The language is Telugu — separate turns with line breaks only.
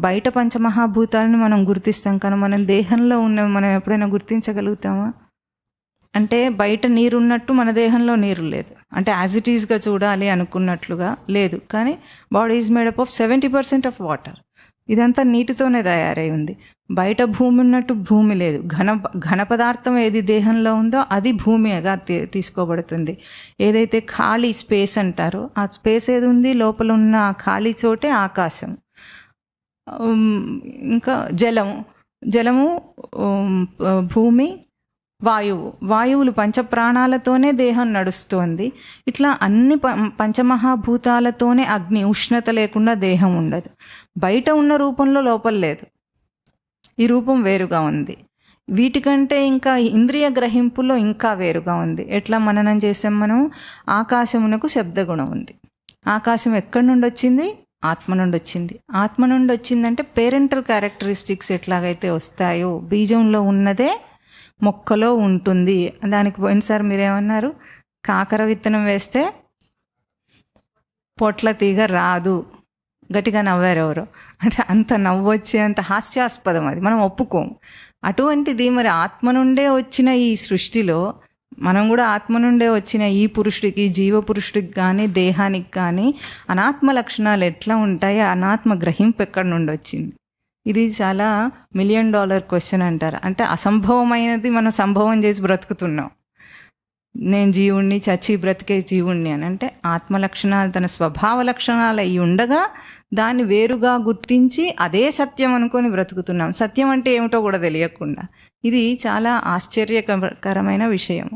బయట పంచమహాభూతాలను మనం గుర్తిస్తాం, కానీ మనం దేహంలో ఉన్నవి మనం ఎప్పుడైనా గుర్తించగలుగుతామా? అంటే బయట నీరు ఉన్నట్టు మన దేహంలో నీరు లేదు, అంటే యాజ్ ఇట్ ఈస్గా చూడాలి అనుకున్నట్లుగా లేదు. కానీ body is made up of 70% of water. ఇదంతా నీటితోనే తయారై ఉంది. బయట భూమి ఉన్నట్టు భూమి లేదు. ఘన పదార్థం ఏది దేహంలో ఉందో అది భూమిగా తీసుకోబడుతుంది. ఏదైతే ఖాళీ స్పేస్ అంటారో ఆ స్పేస్ ఏది ఉంది, లోపల ఉన్న ఆ ఖాళీ చోటే ఆకాశం. ఇంకా జలము, భూమి, వాయువులు పంచప్రాణాలతోనే దేహం నడుస్తోంది. ఇట్లా అన్ని పంచమహాభూతాలతోనే అగ్ని, ఉష్ణత లేకుండా దేహం ఉండదు. బయట ఉన్న రూపంలో లోపల లేదు, ఈ రూపం వేరుగా ఉంది. వీటికంటే ఇంకా ఇంద్రియ గ్రహింపులో ఇంకా వేరుగా ఉంది. ఎట్లా మననం చేసాం మనం? ఆకాశమునకు శబ్దగుణం ఉంది. ఆకాశం ఎక్కడి నుండి వచ్చింది? ఆత్మ నుండి వచ్చింది. ఆత్మ నుండి వచ్చిందంటే పేరెంటల్ క్యారెక్టరిస్టిక్స్ ఎట్లాగైతే వస్తాయో బీజంలో ఉన్నదే మొక్కలో ఉంటుంది. దానికి పోయినసారి మీరేమన్నారు? కాకర విత్తనం వేస్తే పొట్ల తీగ రాదు. గట్టిగా నవ్వారు ఎవరో. అంటే అంత నవ్వొచ్చే అంత హాస్యాస్పదం అది, మనం ఒప్పుకోము. అటువంటిది మరి ఆత్మ నుండే వచ్చిన ఈ సృష్టిలో మనం కూడా ఆత్మ నుండే వచ్చిన ఈ పురుషుడికి, జీవపురుషుడికి కానీ దేహానికి కానీ అనాత్మ లక్షణాలు ఎట్లా ఉంటాయి? అనాత్మ గ్రహింపు ఎక్కడి నుండి వచ్చింది? ఇది చాలా $1 మిలియన్ క్వశ్చన్ అంటారు. అంటే అసంభవమైనది మనం సంభవం చేసి బ్రతుకుతున్నాం. నేను జీవుణ్ణి, చచ్చి బ్రతికే జీవుణ్ణి అని. అంటే ఆత్మ లక్షణాలు తన స్వభావ లక్షణాలు అయి ఉండగా దాన్ని వేరుగా గుర్తించి అదే సత్యం అనుకొని బ్రతుకుతున్నాం. సత్యం అంటే ఏమిటో కూడా తెలియకుండా. ఇది చాలా ఆశ్చర్యకరమైన విషయం.